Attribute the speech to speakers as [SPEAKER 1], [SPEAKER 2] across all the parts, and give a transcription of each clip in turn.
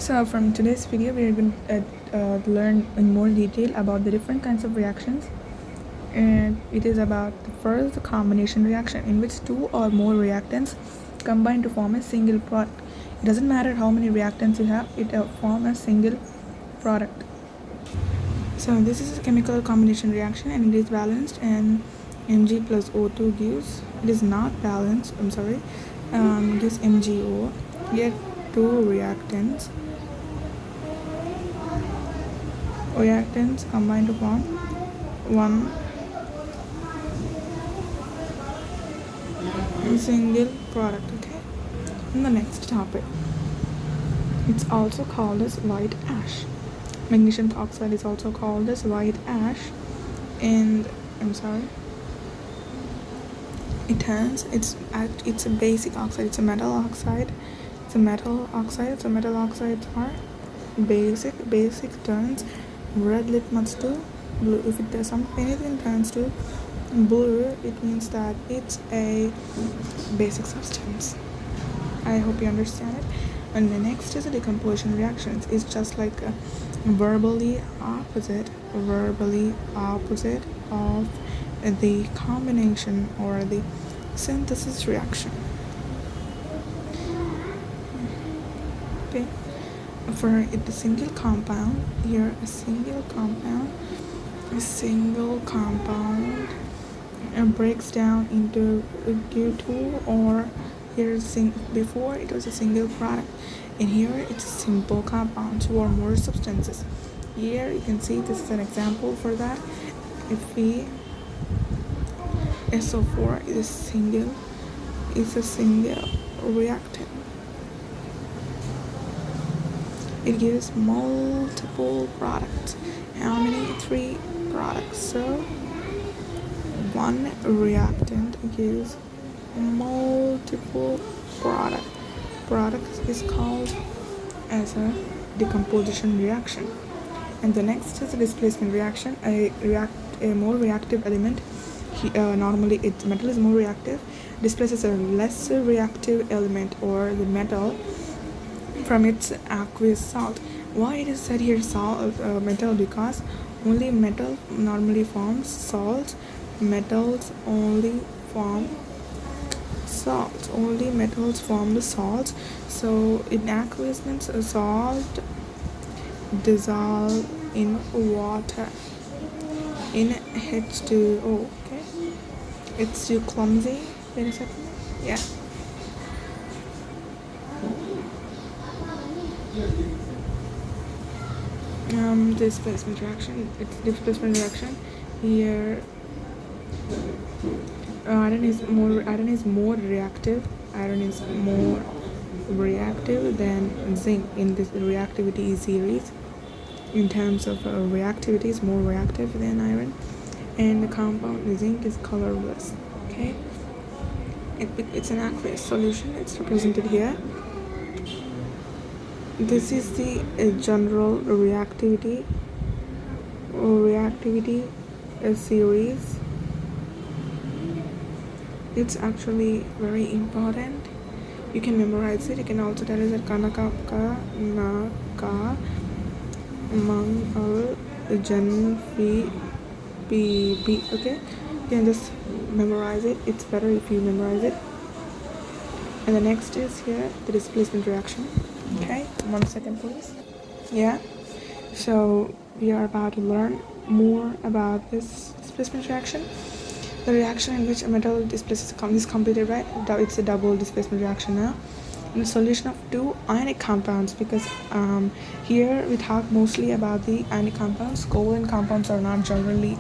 [SPEAKER 1] So from today's video, we are going to learn in more detail about the different kinds of reactions, and it is about the first combination reaction, in which two or more reactants combine to form a single product. It doesn't matter how many reactants you have, it form a single product. So this is a chemical combination reaction, and it is balanced, and Mg plus O2 gives, it is not balanced, gives MgO. Yet two reactants combine to form one single product. Okay, and the next topic, it's also called as white ash. Magnesium oxide is also called as white ash, and it's a basic oxide. It's a metal oxide. So metal oxides are basic turns red litmus to blue. If it does anything turns to blue, it means that it's a basic substance. I hope you understand it. And the next is a decomposition reactions. It's just like a verbally opposite of the combination or the synthesis reaction. Okay, for it, a single compound breaks down into two, or before it was a single product, and here it's a simple compound, two or more substances. Here you can see this is an example for that. If we SO4 is a single reactant, it gives multiple products. How many? 3 products. So one reactant gives multiple products is called as a decomposition reaction. And the next is a displacement reaction. A more reactive element, normally metal is more reactive, displaces a lesser reactive element or the metal from its aqueous salt. Why it is said here metal? Because only metal normally forms salts. Metals only form salts. Only metals form the salts. So in aqueous means a salt dissolve in water in H2O. Okay, it's too clumsy. Wait a second. Yeah. Displacement reaction. It's displacement reaction. Here, iron is more reactive. Iron is more reactive than zinc in this reactivity series. In terms of reactivity, is more reactive than iron, and the compound zinc is colorless. Okay, it's an aqueous solution. It's represented here. This is the general reactivity series. It's actually very important. You can memorize it. You can also tell us that Kanaka Naka Mangal Jan P B. Okay, you can just memorize it. It's better if you memorize it. And the next is here the displacement reaction. Okay, 1 second please. Yeah, so we are about to learn more about this displacement reaction. The reaction in which a metal displaces is completed, right? It's a double displacement reaction now. In the solution of two ionic compounds, because here we talk mostly about the ionic compounds. Covalent compounds are not generally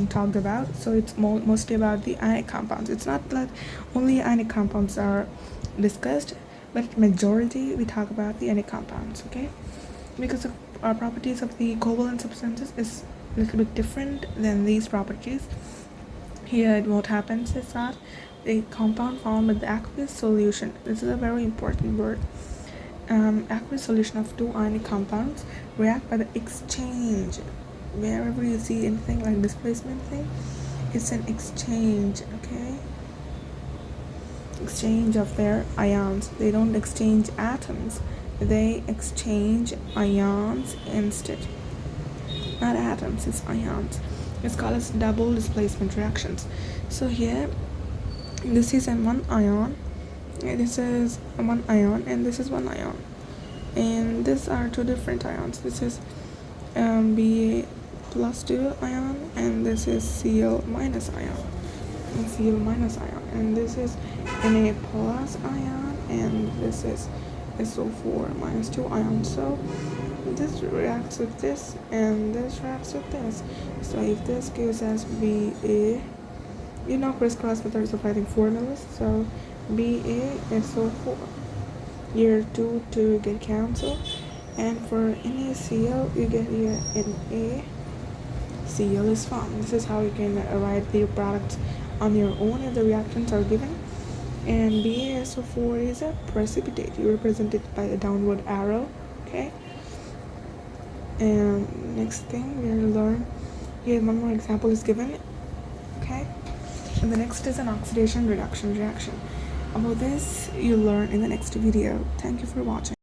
[SPEAKER 1] talked about, so it's mostly about the ionic compounds. It's not that only ionic compounds are discussed, but majority we talk about the ionic compounds. Okay, because the properties of the covalent substances is a little bit different than these properties. Here what happens is that the compound formed with the aqueous solution. This is a very important word. Aqueous solution of two ionic compounds react by the exchange. Wherever you see anything like displacement thing, it's an exchange. Okay, exchange of their ions. They don't exchange atoms, they exchange ions instead. Not atoms, it's ions. It's called as double displacement reactions. So here, this is one ion, this is one ion, and this is one ion, and these are two different ions. This is Ba plus 2 ion, and this is Cl minus ion, and this is Na plus ion, and this is SO4 minus 2 ion. So this reacts with this, and this reacts with this. So if this gives us Ba, crisscross methods of writing formulas. So BaSO4, here 2 get cancelled, and for NaCl you get here NaCl is formed. This is how you can write the products on your own if the reactants are given. And BaSO4 is a precipitate. You represent it by the downward arrow. Okay. And next thing we're gonna learn here, one more example is given. Okay. And the next is an oxidation reduction reaction. About this you'll learn in the next video. Thank you for watching.